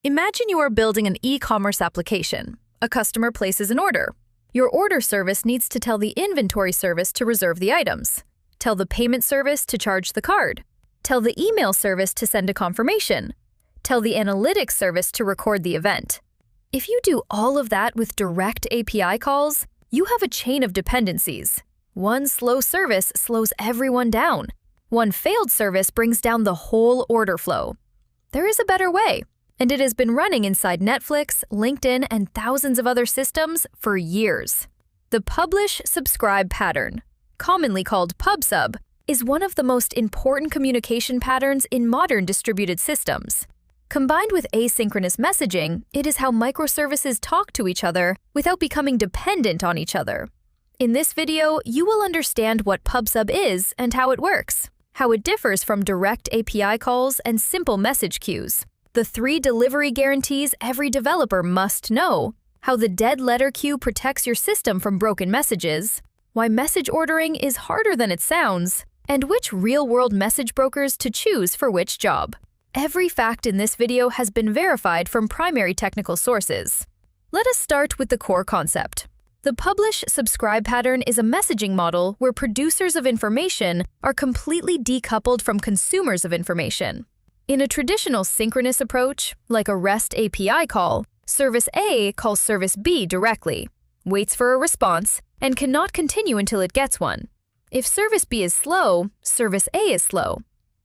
Imagine you are building an e-commerce application. A customer places an order. Your order service needs to tell the inventory service to reserve the items, tell the payment service to charge the card, tell the email service to send a confirmation, tell the analytics service to record the event. If you do all of that with direct API calls, you have a chain of dependencies. One slow service slows everyone down. One failed service brings down the whole order flow. There is a better way, and it has been running inside Netflix, LinkedIn, and thousands of other systems for years. The publish-subscribe pattern, commonly called pub/sub, is one of the most important communication patterns in modern distributed systems. Combined with asynchronous messaging, it is how microservices talk to each other without becoming dependent on each other. In this video, you will understand what pub/sub is and how it works, how it differs from direct API calls and simple message queues, the 3 delivery guarantees every developer must know, how the dead letter queue protects your system from broken messages, why message ordering is harder than it sounds, and which real-world message brokers to choose for which job. Every fact in this video has been verified from primary technical sources. Let us start with the core concept. The publish-subscribe pattern is a messaging model where producers of information are completely decoupled from consumers of information. In a traditional synchronous approach, like a REST API call, Service A calls Service B directly, waits for a response, and cannot continue until it gets one. If Service B is slow, Service A is slow.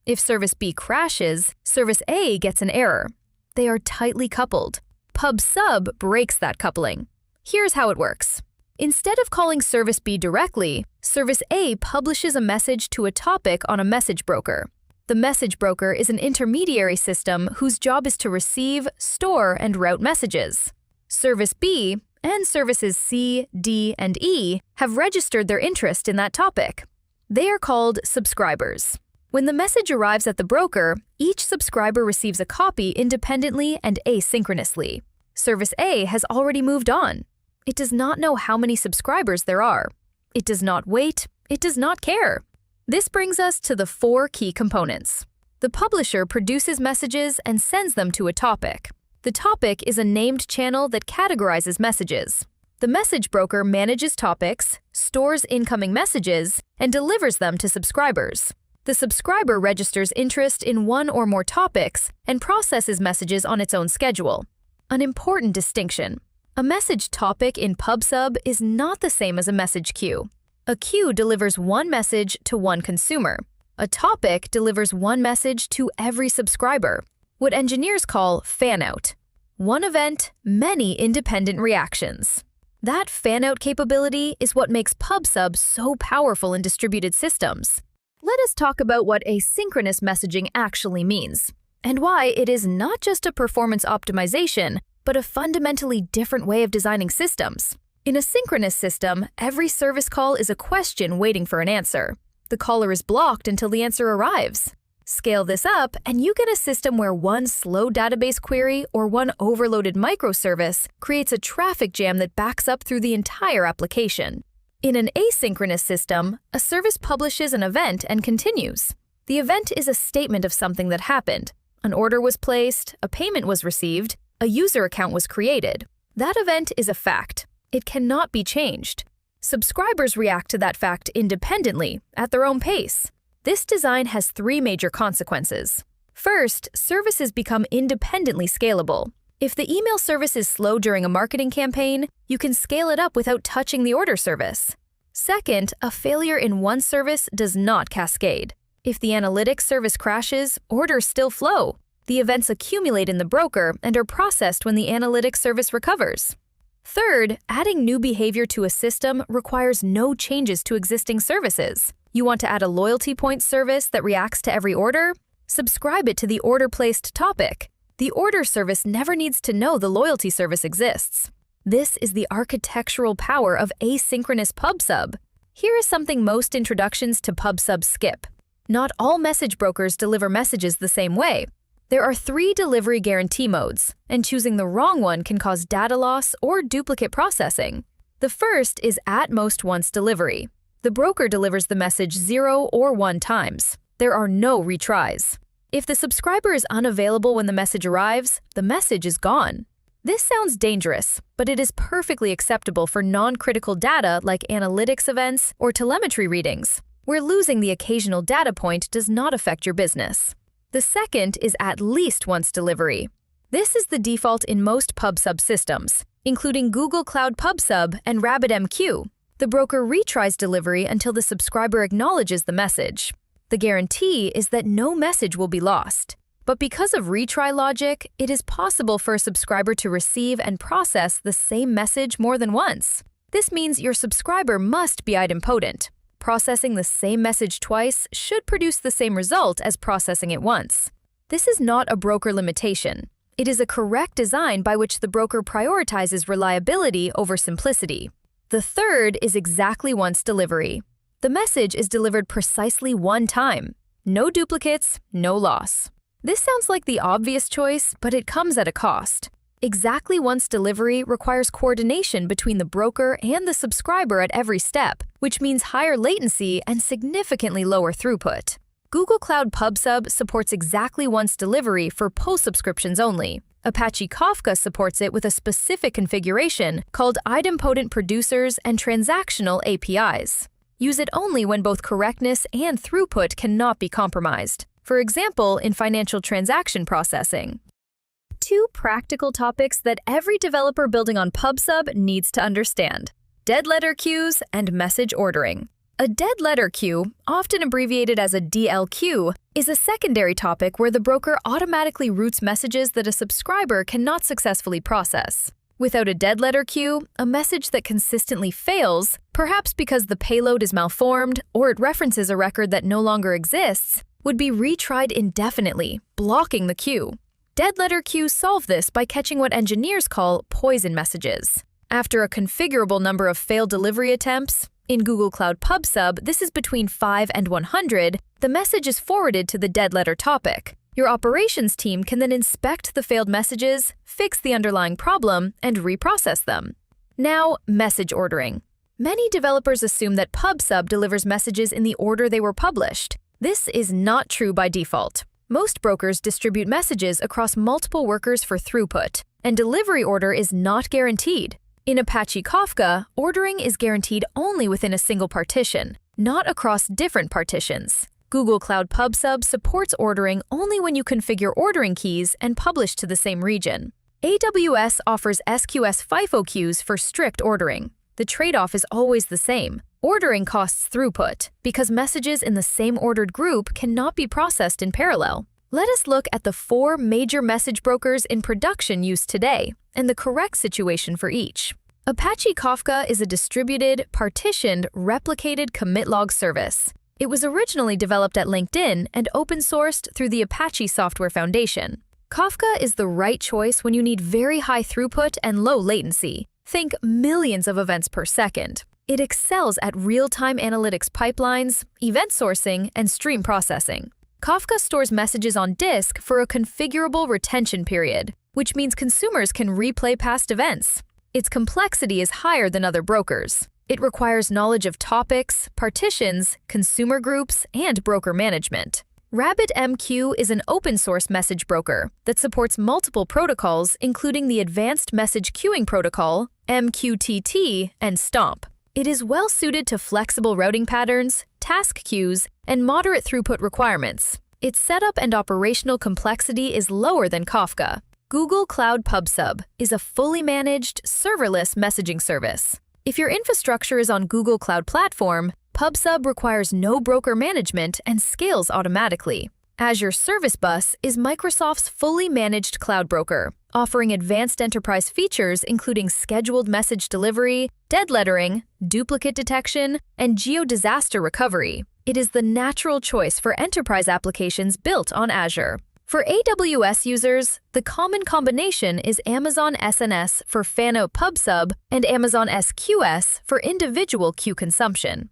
If Service B crashes, Service A gets an error. They are tightly coupled. Pub/sub breaks that coupling. Here's how it works. Instead of calling Service B directly, Service A publishes a message to a topic on a message broker. The message broker is an intermediary system whose job is to receive, store, and route messages. Service B and services C, D, and E have registered their interest in that topic. They are called subscribers. When the message arrives at the broker, each subscriber receives a copy independently and asynchronously. Service A has already moved on. It does not know how many subscribers there are. It does not wait. It does not care. This brings us to the 4 key components. The publisher produces messages and sends them to a topic. The topic is a named channel that categorizes messages. The message broker manages topics, stores incoming messages, and delivers them to subscribers. The subscriber registers interest in one or more topics and processes messages on its own schedule. An important distinction. A message topic in pub/sub is not the same as a message queue. A queue delivers one message to one consumer. A topic delivers one message to every subscriber, what engineers call fan-out. One event, many independent reactions. That fan-out capability is what makes pub/sub so powerful in distributed systems. Let us talk about what asynchronous messaging actually means, and why it is not just a performance optimization, but a fundamentally different way of designing systems. In a synchronous system, every service call is a question waiting for an answer. The caller is blocked until the answer arrives. Scale this up, and you get a system where one slow database query or one overloaded microservice creates a traffic jam that backs up through the entire application. In an asynchronous system, a service publishes an event and continues. The event is a statement of something that happened. An order was placed, a payment was received, a user account was created. That event is a fact. It cannot be changed. Subscribers react to that fact independently, at their own pace. This design has 3 major consequences. First, services become independently scalable. If the email service is slow during a marketing campaign, you can scale it up without touching the order service. Second, a failure in one service does not cascade. If the analytics service crashes, orders still flow. The events accumulate in the broker and are processed when the analytics service recovers. Third, adding new behavior to a system requires no changes to existing services. You want to add a loyalty points service that reacts to every order? Subscribe it to the order-placed topic. The order service never needs to know the loyalty service exists. This is the architectural power of asynchronous pub/sub. Here is something most introductions to pub/sub skip. Not all message brokers deliver messages the same way. There are 3 delivery guarantee modes, and choosing the wrong one can cause data loss or duplicate processing. The first is at most once delivery. The broker delivers the message 0 or 1 times. There are no retries. If the subscriber is unavailable when the message arrives, the message is gone. This sounds dangerous, but it is perfectly acceptable for non-critical data like analytics events or telemetry readings, where losing the occasional data point does not affect your business. The second is at least once delivery. This is the default in most PubSub systems, including Google Cloud PubSub and RabbitMQ. The broker retries delivery until the subscriber acknowledges the message. The guarantee is that no message will be lost. But because of retry logic, it is possible for a subscriber to receive and process the same message more than once. This means your subscriber must be idempotent. Processing the same message twice should produce the same result as processing it once. This is not a broker limitation. It is a correct design by which the broker prioritizes reliability over simplicity. The third is exactly once delivery. The message is delivered precisely one time. No duplicates, no loss. This sounds like the obvious choice, but it comes at a cost. Exactly once delivery requires coordination between the broker and the subscriber at every step, which means higher latency and significantly lower throughput. Google Cloud PubSub supports exactly once delivery for post-subscriptions only. Apache Kafka supports it with a specific configuration called idempotent producers and transactional APIs. Use it only when both correctness and throughput cannot be compromised. For example, in financial transaction processing. 2 practical topics that every developer building on PubSub needs to understand: dead letter queues and message ordering. A dead letter queue, often abbreviated as a DLQ, is a secondary topic where the broker automatically routes messages that a subscriber cannot successfully process. Without a dead letter queue, a message that consistently fails, perhaps because the payload is malformed or it references a record that no longer exists, would be retried indefinitely, blocking the queue. Dead letter queues solve this by catching what engineers call poison messages. After a configurable number of failed delivery attempts, in Google Cloud PubSub, this is between 5 and 100, the message is forwarded to the dead letter topic. Your operations team can then inspect the failed messages, fix the underlying problem, and reprocess them. Now, message ordering. Many developers assume that PubSub delivers messages in the order they were published. This is not true by default. Most brokers distribute messages across multiple workers for throughput, and delivery order is not guaranteed. In Apache Kafka, ordering is guaranteed only within a single partition, not across different partitions. Google Cloud PubSub supports ordering only when you configure ordering keys and publish to the same region. AWS offers SQS FIFO queues for strict ordering. The trade-off is always the same. Ordering costs throughput, because messages in the same ordered group cannot be processed in parallel. Let us look at the 4 major message brokers in production use today, and the correct situation for each. Apache Kafka is a distributed, partitioned, replicated commit log service. It was originally developed at LinkedIn and open-sourced through the Apache Software Foundation. Kafka is the right choice when you need very high throughput and low latency. Think millions of events per second. It excels at real-time analytics pipelines, event sourcing, and stream processing. Kafka stores messages on disk for a configurable retention period, which means consumers can replay past events. Its complexity is higher than other brokers. It requires knowledge of topics, partitions, consumer groups, and broker management. RabbitMQ is an open-source message broker that supports multiple protocols, including the Advanced Message Queuing Protocol, MQTT, and STOMP. It is well-suited to flexible routing patterns, task queues, and moderate throughput requirements. Its setup and operational complexity is lower than Kafka. Google Cloud PubSub is a fully managed, serverless messaging service. If your infrastructure is on Google Cloud Platform, PubSub requires no broker management and scales automatically. Azure Service Bus is Microsoft's fully managed cloud broker, offering advanced enterprise features including scheduled message delivery, dead lettering, duplicate detection, and geo-disaster recovery. It is the natural choice for enterprise applications built on Azure. For AWS users, the common combination is Amazon SNS for fan-out PubSub and Amazon SQS for individual queue consumption.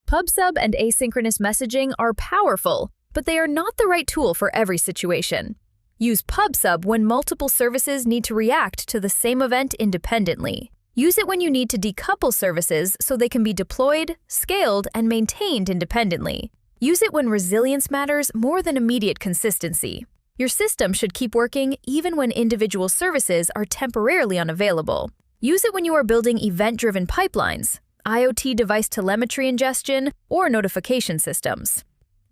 PubSub and asynchronous messaging are powerful, but they are not the right tool for every situation. Use PubSub when multiple services need to react to the same event independently. Use it when you need to decouple services so they can be deployed, scaled, and maintained independently. Use it when resilience matters more than immediate consistency. Your system should keep working even when individual services are temporarily unavailable. Use it when you are building event-driven pipelines, IoT device telemetry ingestion, or notification systems.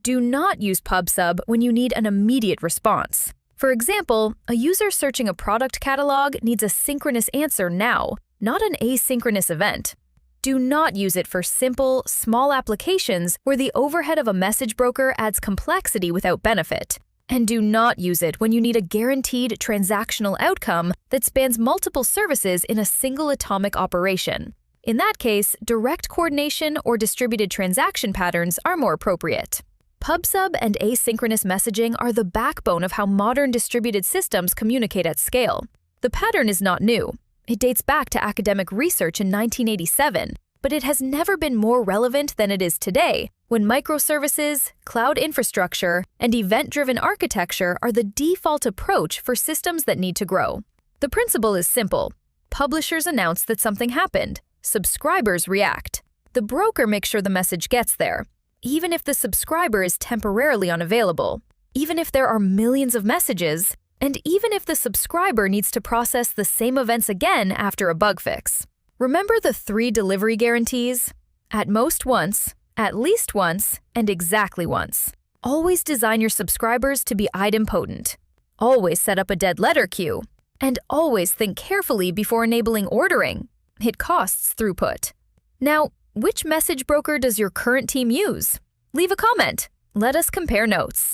Do not use PubSub when you need an immediate response. For example, a user searching a product catalog needs a synchronous answer now, not an asynchronous event. Do not use it for simple, small applications where the overhead of a message broker adds complexity without benefit. And do not use it when you need a guaranteed transactional outcome that spans multiple services in a single atomic operation. In that case, direct coordination or distributed transaction patterns are more appropriate. PubSub and asynchronous messaging are the backbone of how modern distributed systems communicate at scale. The pattern is not new. It dates back to academic research in 1987, but it has never been more relevant than it is today, when microservices, cloud infrastructure, and event-driven architecture are the default approach for systems that need to grow. The principle is simple. Publishers announce that something happened. Subscribers react. The broker makes sure the message gets there, even if the subscriber is temporarily unavailable, even if there are millions of messages, and even if the subscriber needs to process the same events again after a bug fix. Remember the 3 delivery guarantees? At most once, at least once, and exactly once. Always design your subscribers to be idempotent. Always set up a dead letter queue. And always think carefully before enabling ordering. It costs throughput. Now, which message broker does your current team use? Leave a comment. Let us compare notes.